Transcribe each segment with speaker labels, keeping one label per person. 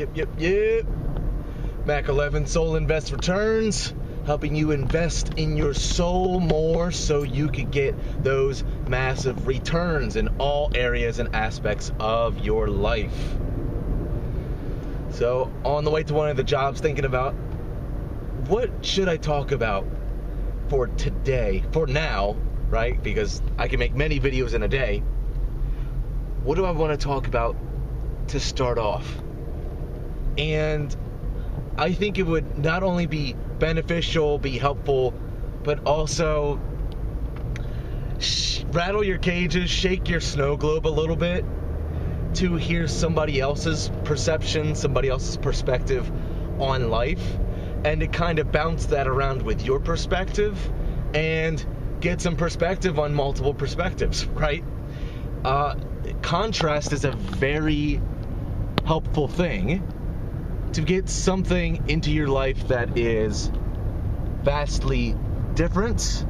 Speaker 1: Yep. Mac 11 Soul Invest Returns, helping you invest in your soul more so you can get those massive returns in all areas and aspects of your life. So, on the way to one of the jobs, thinking about what should I talk about for today, for now, right? Because I can make many videos in a day. What do I want to talk about to start off? And I think it would not only be beneficial, be helpful, but also rattle your cages, shake your snow globe a little bit to hear somebody else's perception, somebody else's perspective on life, and to kind of bounce that around with your perspective and get some perspective on multiple perspectives, right? Contrast is a very helpful thing to get something into your life that is vastly different,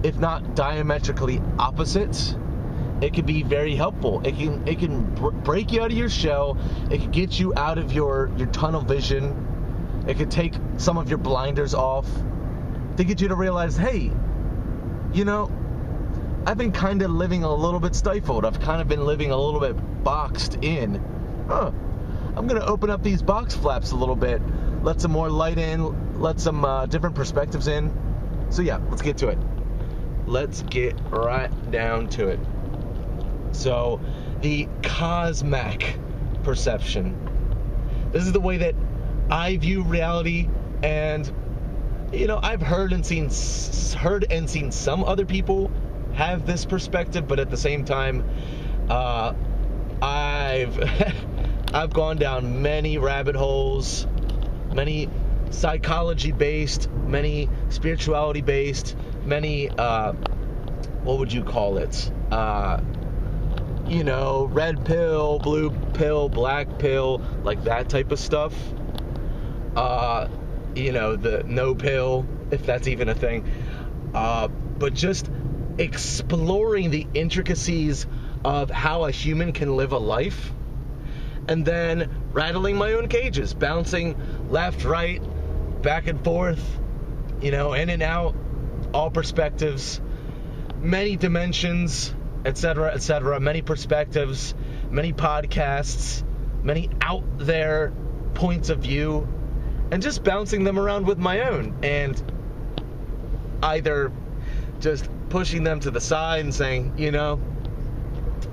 Speaker 1: if not diametrically opposite. It can be very helpful. It can break you out of your shell. It can get you out of your tunnel vision. It can take some of your blinders off to get you to realize, hey, you know, I've been kind of living a little bit stifled. I've kind of been living a little bit boxed in. I'm going to open up these box flaps a little bit, let some more light in, let some different perspectives in. So yeah, let's get to it. Let's get right down to it. So, the COSMAC perception. This is the way that I view reality, and you know, I've heard and seen some other people have this perspective, but at the same time, I've gone down many rabbit holes, many psychology-based, many spirituality-based, many, what would you call it? You know, red pill, blue pill, black pill, like that type of stuff. You know, the no pill, if that's even a thing. But just exploring the intricacies of how a human can live a life, and then rattling my own cages, bouncing left, right, back and forth, you know, in and out, all perspectives, many dimensions, etc., many perspectives, many podcasts, many out there points of view, and just bouncing them around with my own, and either just pushing them to the side and saying, you know,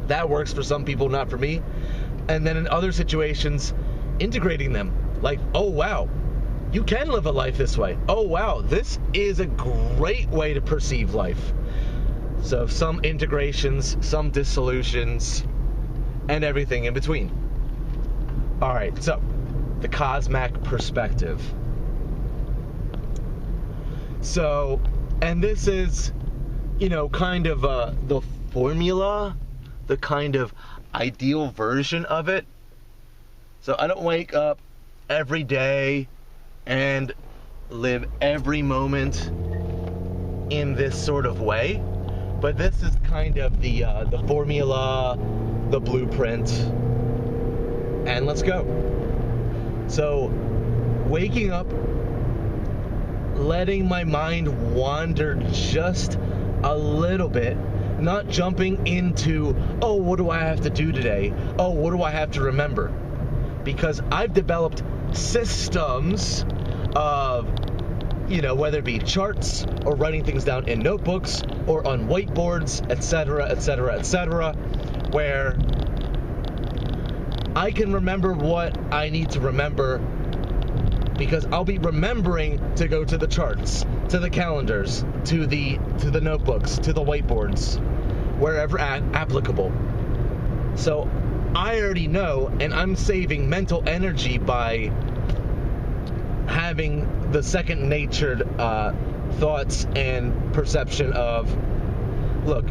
Speaker 1: that works for some people, not for me. And then in other situations, integrating them. Like, oh wow, you can live a life this way. Oh wow, this is a great way to perceive life. So some integrations, some dissolutions, and everything in between. Alright, so the COSMAC perspective. So, and this is, you know, kind of the formula, the kind of ideal version of it. So I don't wake up every day and live every moment in this sort of way, but this is kind of the formula, the blueprint, and let's go. So waking up, letting my mind wander just a little bit, not jumping into, oh, what do I have to do today? Oh, what do I have to remember? Because I've developed systems of, you know, whether it be charts or writing things down in notebooks or on whiteboards, etc., where I can remember what I need to remember, because I'll be remembering to go to the charts, to the calendars, to the notebooks, to the whiteboards, wherever applicable. So I already know, and I'm saving mental energy by having the second-natured thoughts and perception of, look,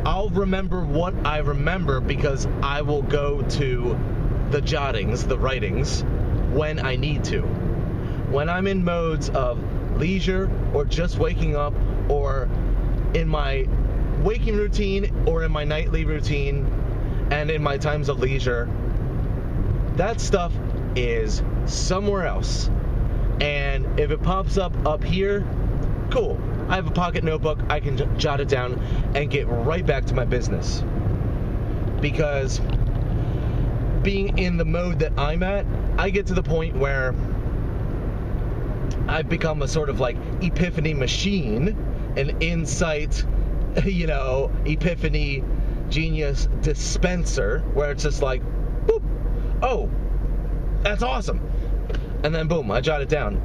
Speaker 1: I'll remember what I remember because I will go to the jottings, the writings, when I need to. When I'm in modes of leisure or just waking up, or in my waking routine or in my nightly routine and in my times of leisure, that stuff is somewhere else. And if it pops up here, cool. I have a pocket notebook, I can jot it down and get right back to my business. Because being in the mode that I'm at, I get to the point where I've become a sort of like epiphany machine, an insight, epiphany genius dispenser, where it's just like, boop, oh, that's awesome. And then boom, I jot it down.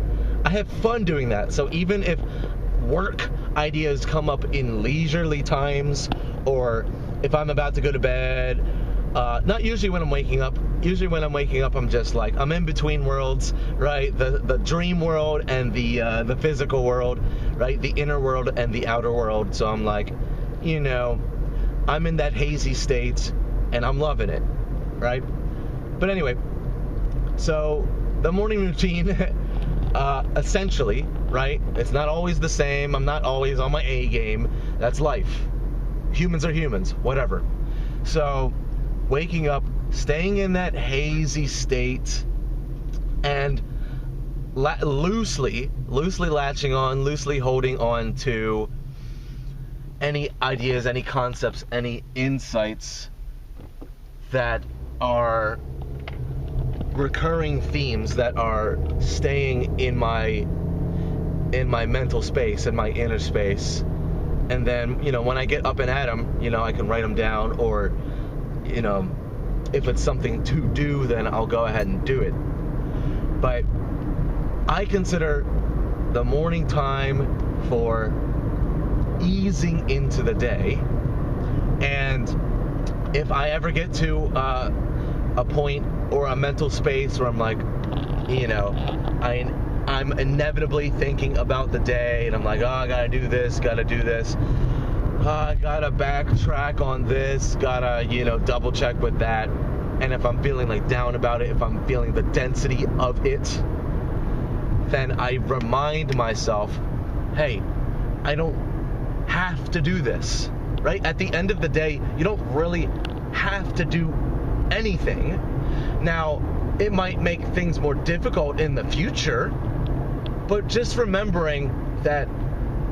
Speaker 1: I have fun doing that. So even if work ideas come up in leisurely times, or if I'm about to go to bed, not usually when I'm waking up. Usually when I'm waking up, I'm just like, I'm in between worlds, right? The dream world and the physical world, right? The inner world and the outer world. So I'm like, I'm in that hazy state and I'm loving it, right? But anyway, so the morning routine, essentially, right? It's not always the same. I'm not always on my A game. That's life. Humans are humans, whatever. So waking up, staying in that hazy state, and loosely latching on, loosely holding on to any ideas, any concepts, any insights that are recurring themes that are staying in my mental space, in my inner space. And then, when I get up and at them, I can write them down, or, if it's something to do, then I'll go ahead and do it. But I consider the morning time for easing into the day. And if I ever get to a point or a mental space where I'm like, I'm inevitably thinking about the day, and I'm like, oh, I gotta do this, I gotta backtrack on this, gotta, double check with that. And if I'm feeling like down about it, if I'm feeling the density of it, then I remind myself, hey, I don't have to do this, right? At the end of the day, you don't really have to do anything. Now, it might make things more difficult in the future, but just remembering that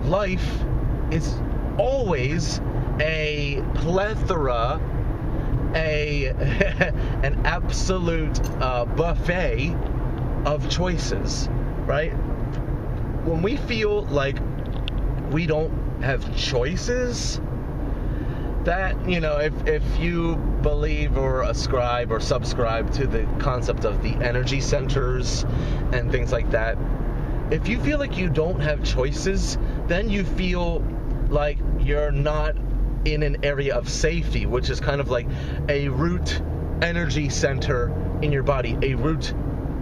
Speaker 1: life is always a plethora, an absolute buffet of choices, right? When we feel like we don't have choices, that, if you believe or ascribe or subscribe to the concept of the energy centers and things like that, if you feel like you don't have choices, then you feel like you're not in an area of safety, which is kind of like a root energy center in your body, a root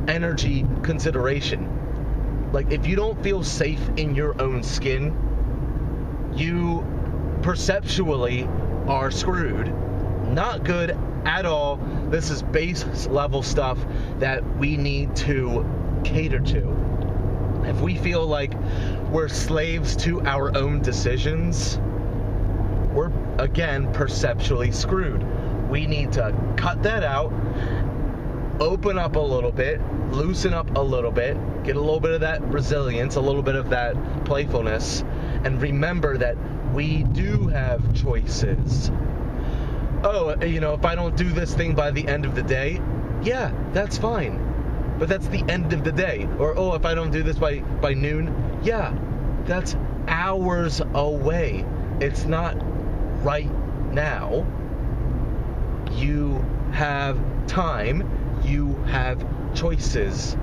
Speaker 1: energy consideration. Like, if you don't feel safe in your own skin, you perceptually are screwed. Not good at all. This is base level stuff that we need to cater to. If we feel like we're slaves to our own decisions, we're, again, perceptually screwed. We need to cut that out, open up a little bit, loosen up a little bit, get a little bit of that resilience, a little bit of that playfulness, and remember that we do have choices. Oh, if I don't do this thing by the end of the day, yeah, that's fine. But that's the end of the day. Or, oh, if I don't do this by noon, yeah, that's hours away. It's not right now. You have time. You have choices.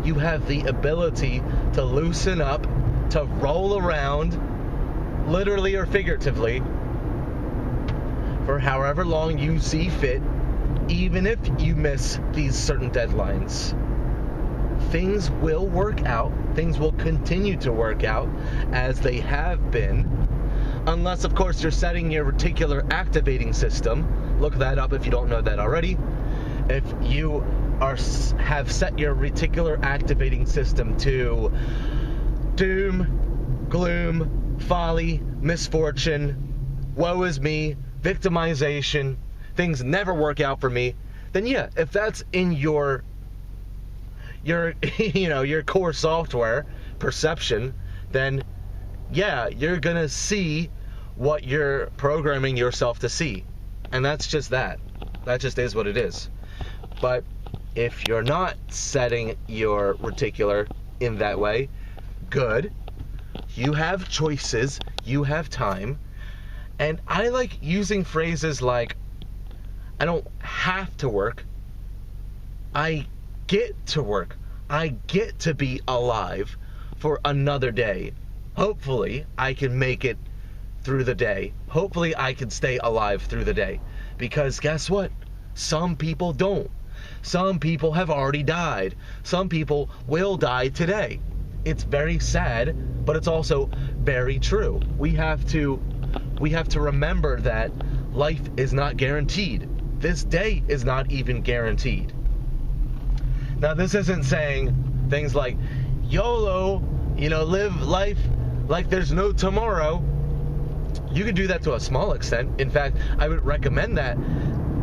Speaker 1: You have the ability to loosen up, to roll around, literally or figuratively, for however long you see fit, even if you miss these certain deadlines. Things will work out. Things will continue to work out as they have been, unless, of course, you're setting your reticular activating system. Look that up if you don't know that already. If you have set your reticular activating system to doom, gloom, folly, misfortune, woe is me, victimization, things never work out for me, then yeah, if that's in your your your core software perception, then yeah, you're gonna see what you're programming yourself to see. And that's just that. That just is what it is. But if you're not setting your reticular in that way, good. You have choices, you have time. And I like using phrases like, I don't have to work, I get to work. I get to be alive for another day. Hopefully, I can make it through the day. Hopefully, I can stay alive through the day. Because guess what? Some people don't. Some people have already died. Some people will die today. It's very sad, but it's also very true. We have to remember that life is not guaranteed. This day is not even guaranteed. Now, this isn't saying things like YOLO, live life like there's no tomorrow. You can do that to a small extent. In fact, I would recommend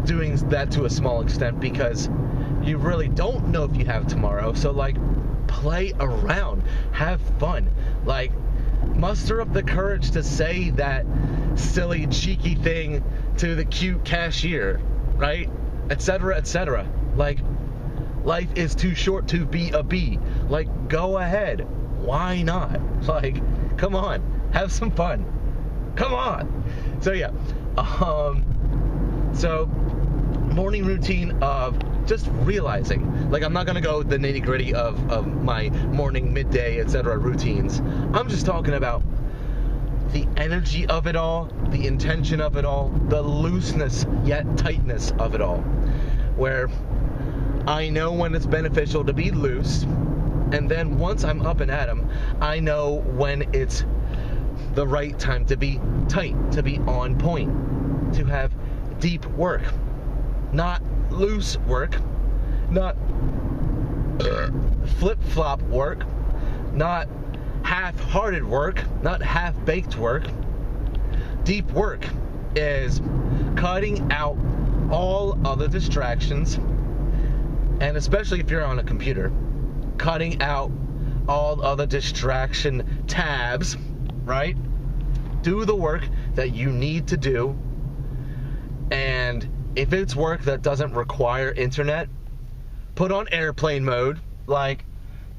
Speaker 1: doing that to a small extent, because you really don't know if you have tomorrow. So, play around, have fun, muster up the courage to say that silly, cheeky thing to the cute cashier, right? Etc., etc. Life is too short to be a bee. Go ahead. Why not? Come on. Have some fun. Come on. So, yeah. So, morning routine of just realizing. I'm not going to go the nitty-gritty of my morning, midday, etc. routines. I'm just talking about the energy of it all, the intention of it all, the looseness yet tightness of it all. Where I know when it's beneficial to be loose, and then once I'm up and at 'em, I know when it's the right time to be tight, to be on point, to have deep work, not loose work, not flip-flop work, not half-hearted work, not half-baked work. Deep work is cutting out all other distractions, and especially if you're on a computer, cutting out all other distraction tabs, right? Do the work that you need to do, and if it's work that doesn't require internet, put on airplane mode.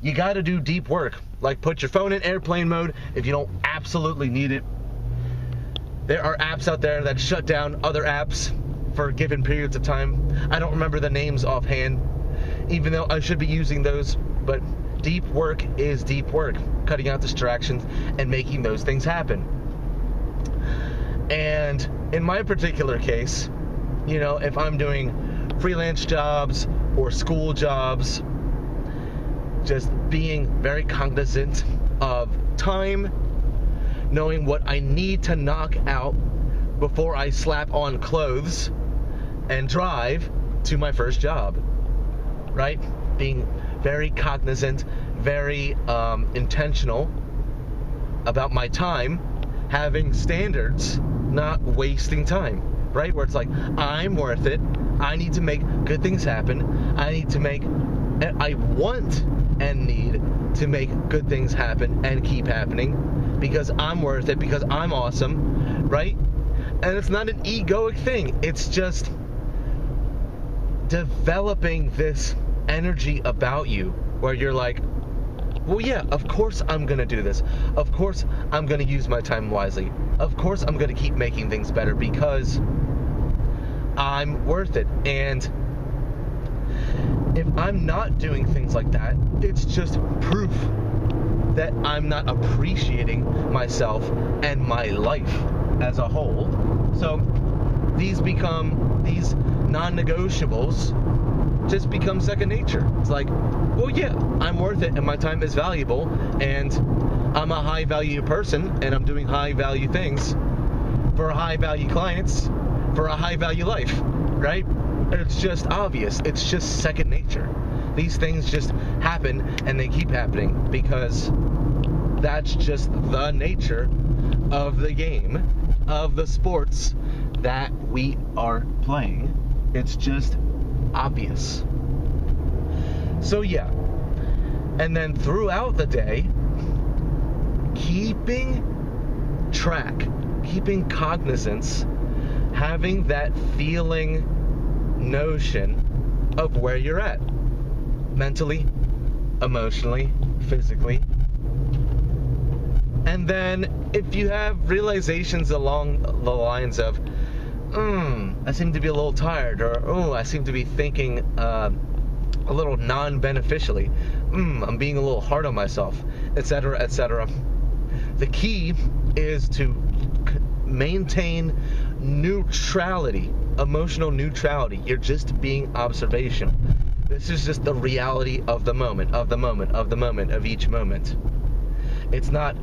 Speaker 1: You gotta do deep work. Put your phone in airplane mode if you don't absolutely need it. There are apps out there that shut down other apps for given periods of time. I don't remember the names offhand, even though I should be using those, but deep work is deep work, cutting out distractions and making those things happen. And in my particular case, if I'm doing freelance jobs or school jobs, just being very cognizant of time, knowing what I need to knock out before I slap on clothes and drive to my first job, right? Being very cognizant, very intentional about my time, having standards, not wasting time, right? Where it's I'm worth it. I need to make good things happen. I want and need to make good things happen and keep happening because I'm worth it, because I'm awesome, right? And it's not an egoic thing. It's just developing this energy about you where you're well, yeah, of course I'm going to do this. Of course I'm going to use my time wisely. Of course I'm going to keep making things better because I'm worth it. And if I'm not doing things like that, it's just proof that I'm not appreciating myself and my life as a whole. So these non-negotiables just become second nature. It's well, yeah, I'm worth it and my time is valuable and I'm a high value person and I'm doing high value things for high value clients for a high value life, right? It's just obvious. It's just second nature. These things just happen and they keep happening because that's just the nature of the game, of the sports that we are playing. It's just obvious. So yeah, And then throughout the day, keeping track, keeping cognizance, having that feeling notion of where you're at, mentally, emotionally, physically. And then if you have realizations along the lines of, I seem to be a little tired, or I seem to be thinking a little non-beneficially, I'm being a little hard on myself, etc., etc. The key is to maintain neutrality, emotional neutrality. You're just being observational. This is just the reality of the moment, of each moment. It's not,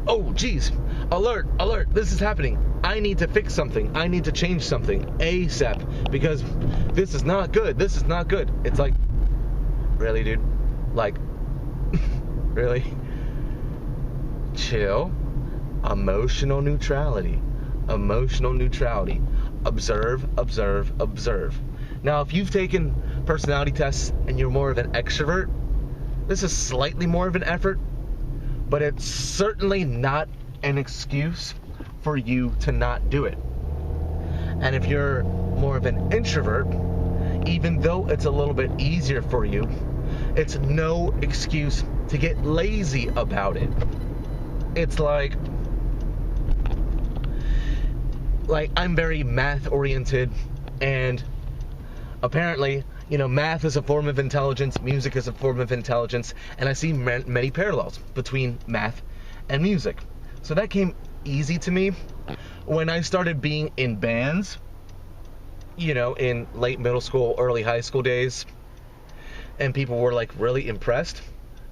Speaker 1: oh geez, alert, this is happening. I need to fix something. I need to change something ASAP because this is not good. It's like, really, dude? Like, really? Chill. Emotional neutrality. Observe. Now, if you've taken personality tests and you're more of an extrovert, this is slightly more of an effort, but it's certainly not an excuse for you to not do it. And if you're more of an introvert, even though it's a little bit easier for you, it's no excuse to get lazy about it. It's like I'm very math oriented, and apparently, math is a form of intelligence, music is a form of intelligence, and I see many parallels between math and music. So that came easy to me when I started being in bands, in late middle school, early high school days, and people were like really impressed.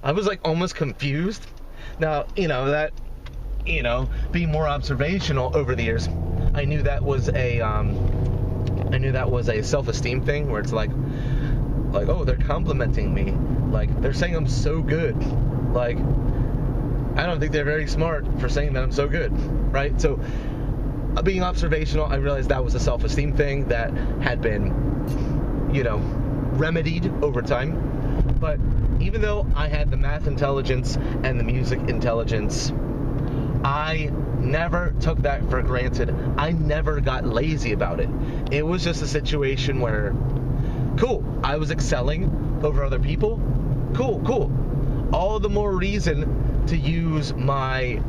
Speaker 1: I was like almost confused. Now, being more observational over the years, I knew that was a self-esteem thing where it's like, oh, they're complimenting me. Like, they're saying I'm so good. Like, I don't think they're very smart for saying that I'm so good, right? So, being observational, I realized that was a self-esteem thing that had been, remedied over time. But even though I had the math intelligence and the music intelligence, I never took that for granted. I never got lazy about it. It was just a situation where, cool, I was excelling over other people. Cool. All the more reason to use my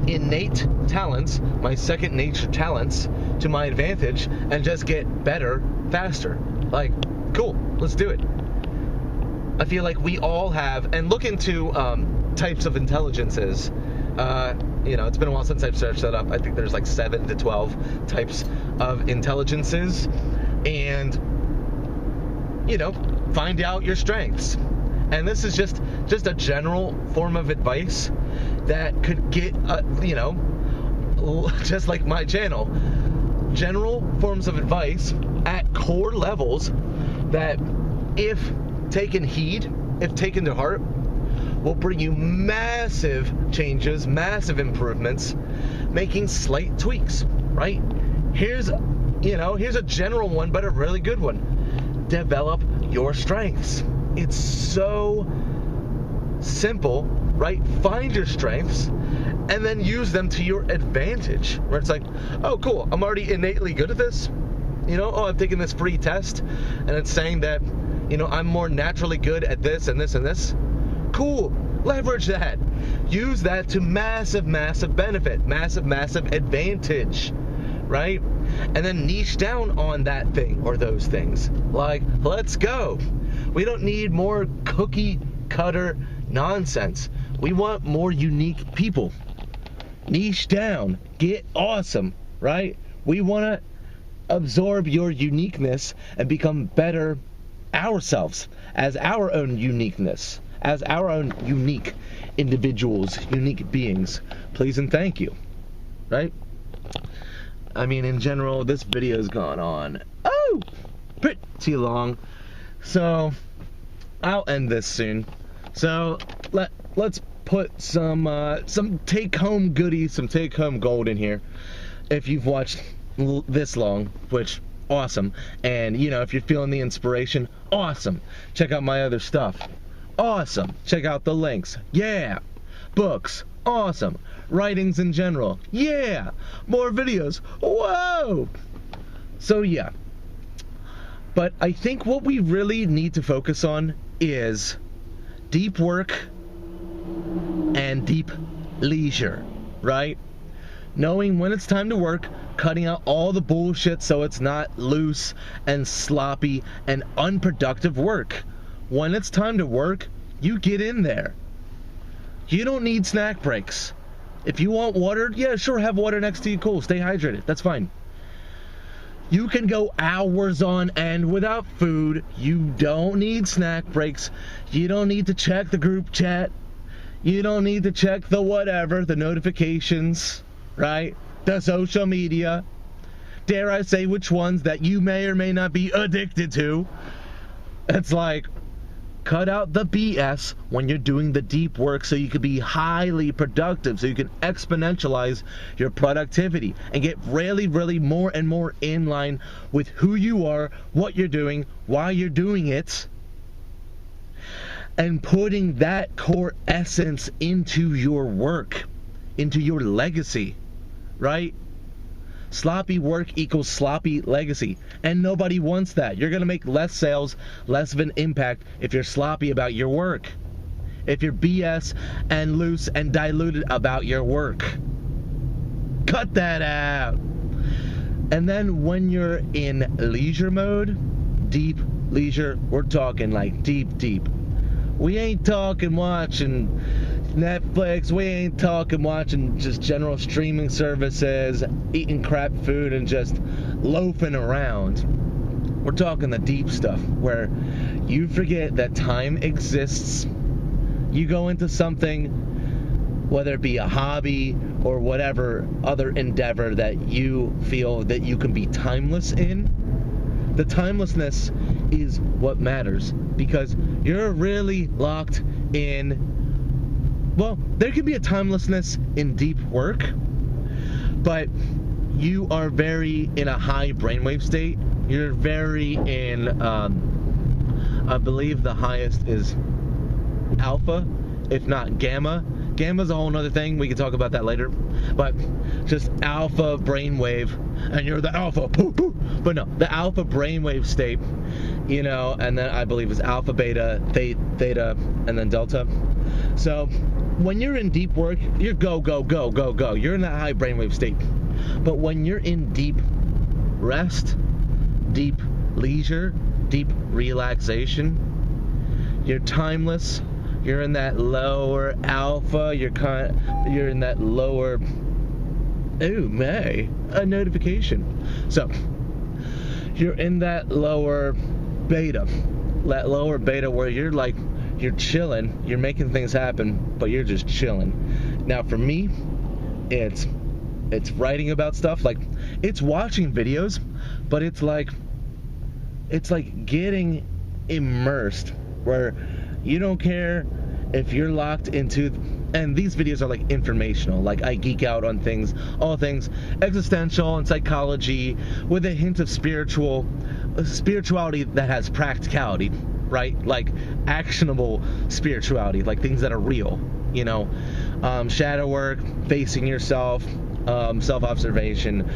Speaker 1: innate talents, my second nature talents, to my advantage and just get better faster. Like, cool, let's do it. I feel like we all have, and look into types of intelligences. It's been a while since I've searched that up. I think there's like 7 to 12 types of intelligences, and find out your strengths. And this is just a general form of advice that could get just like my channel, general forms of advice at core levels that, if taken heed, if taken to heart, will bring you massive changes, massive improvements, making slight tweaks, right? Here's a general one, but a really good one. Develop your strengths. It's so simple, right? Find your strengths and then use them to your advantage, where it's like, oh, cool, I'm already innately good at this. I've taken this free test and it's saying that, I'm more naturally good at this and this and this. Cool. Leverage that. Use that to massive benefit, massive advantage, right? And then niche down on that thing or those things. Like, let's go. We don't need more cookie cutter nonsense. We want more unique people. Niche down. Get awesome, right? We want to absorb your uniqueness and become better ourselves as our own uniqueness, as our own unique individuals, unique beings. Please and thank you, right? I mean, in general, this video's gone on pretty long, so I'll end this soon. So let's put some take-home goodies, some take-home gold in here. If you've watched this long, which awesome. And, if you're feeling the inspiration, awesome. Check out my other stuff. Awesome. Check out the links. Yeah. Books. Awesome. Writings in general. Yeah. More videos. Whoa. So, yeah. But I think what we really need to focus on is deep work and deep leisure, right? Knowing when it's time to work, cutting out all the bullshit so it's not loose and sloppy and unproductive work. When it's time to work, you get in there. You don't need snack breaks. If you want water, yeah, sure, have water next to you, cool, stay hydrated, that's fine. You can go hours on end without food. You don't need snack breaks. You don't need to check the group chat. You don't need to check the whatever, the notifications, right? The social media. Dare I say which ones that you may or may not be addicted to. It's like, cut out the BS when you're doing the deep work so you can be highly productive, so you can exponentialize your productivity and get really more and more in line with who you are, what you're doing, why you're doing it, and putting that core essence into your work, into your legacy, right? Sloppy work equals sloppy legacy. And nobody wants that. You're going to make less sales, less of an impact if you're sloppy about your work. If you're BS and loose and diluted about your work. Cut that out. And then when you're in leisure mode, deep leisure, we're talking like deep. We ain't talking watching Netflix, we ain't talking watching just general streaming services, eating crap food and just loafing around. We're talking the deep stuff where you forget that time exists. You go into something, whether it be a hobby or whatever other endeavor that you feel that you can be timeless in. The timelessness is what matters because you're really locked in. Well, there can be a timelessness in deep work, but you are very in a high brainwave state. You're very in, I believe the highest is alpha, if not gamma. Gamma's a whole nother thing. We can talk about that later. But just alpha brainwave, and you're the alpha. But no, the alpha brainwave state, and then I believe it's alpha, beta, theta, and then delta. So when you're in deep work, you're go. You're in that high brainwave state. But when you're in deep rest, deep leisure, deep relaxation, you're timeless. You're in that lower alpha. You're in that lower. A notification. So you're in that lower beta. That lower beta where you're chilling, you're making things happen, but you're just chilling. Now for me, it's writing about stuff, like it's watching videos, but it's like getting immersed where you don't care if you're locked into, and these videos are like informational, like I geek out on things, all things existential and psychology with a hint of spirituality that has practicality, right? Like actionable spirituality, like things that are real, shadow work, facing yourself, self-observation,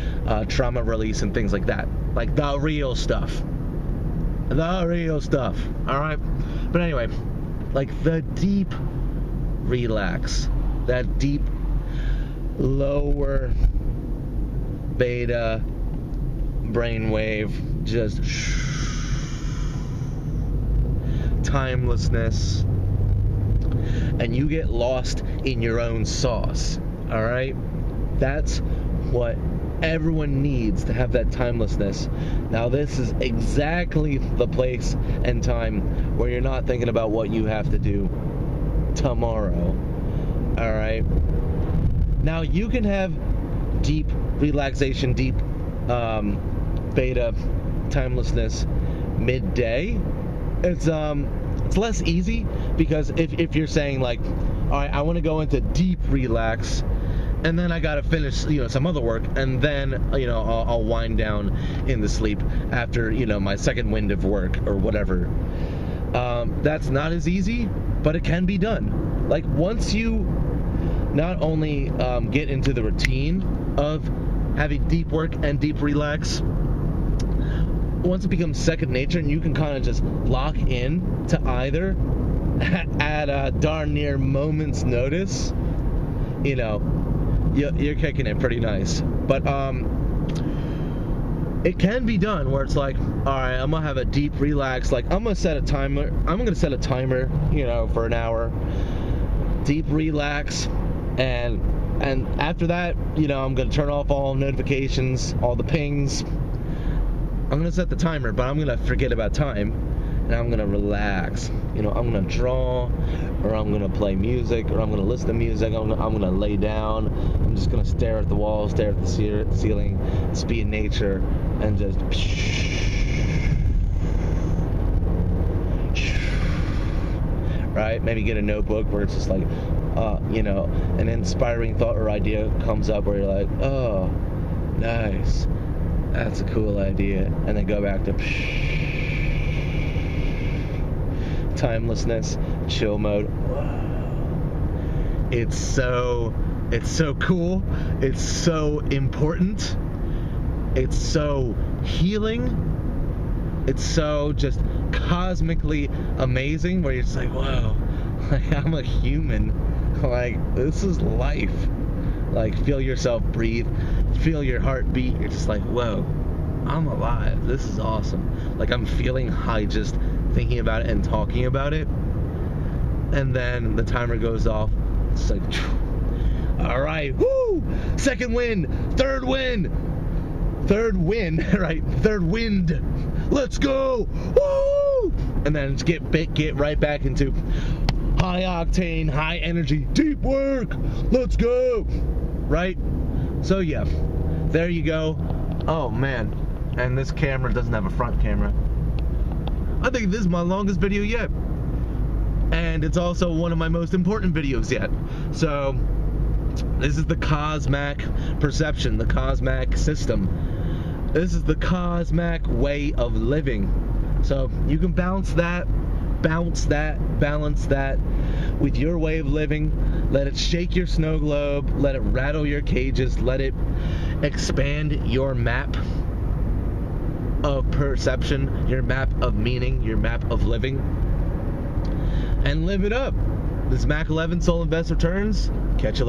Speaker 1: trauma release and things like that, like the real stuff, all right? But anyway, like the deep relax, that deep lower beta brainwave, just timelessness, and you get lost in your own sauce, all right? That's what everyone needs to have, that timelessness. Now this is exactly the place and time where you're not thinking about what you have to do tomorrow, all right? Now you can have deep relaxation, deep beta timelessness midday. It's less easy because if you're saying like, all right, I want to go into deep relax and then I gotta finish, some other work, and then, I'll wind down into sleep after, my second wind of work or whatever. That's not as easy, but it can be done. Like, once you not only get into the routine of having deep work and deep relax, once it becomes second nature and you can kind of just lock in to either at a darn near moment's notice, you're kicking it pretty nice. But it can be done where it's like, all right, I'm gonna have a deep relax. Like, I'm gonna set a timer, for an hour. Deep relax, and after that, I'm gonna turn off all notifications, all the pings. I'm gonna set the timer, but I'm gonna forget about time, and I'm gonna relax. I'm gonna draw, or I'm gonna play music, or I'm gonna listen to music. I'm gonna lay down. I'm just gonna stare at the wall, stare at the ceiling, just be in nature, and just right. Maybe get a notebook where it's just like, an inspiring thought or idea comes up where you're like, oh, nice, that's a cool idea, and then go back to timelessness, chill mode. It's so cool. It's so important. It's so healing. It's so just cosmically amazing where you're just like, whoa, like, I'm a human. Like, this is life. Like, feel yourself breathe. Feel your heart beat. You're just like, whoa, I'm alive. This is awesome. Like, I'm feeling high just thinking about it and talking about it. And then the timer goes off. It's like, all right, woo! Second win, third win, right? Third wind. Let's go, woo! And then just get right back into high octane, high energy, deep work. Let's go, right? So yeah, there you go. Oh man, and this camera doesn't have a front camera. I think this is my longest video yet. And it's also one of my most important videos yet. So, this is the COSMAC perception, the COSMAC system. This is the COSMAC way of living. So, you can balance that with your way of living. Let it shake your snow globe. Let it rattle your cages. Let it expand your map of perception, your map of meaning, your map of living, and live it up. This is Mac 11 Soul Invest Returns. Catch you later.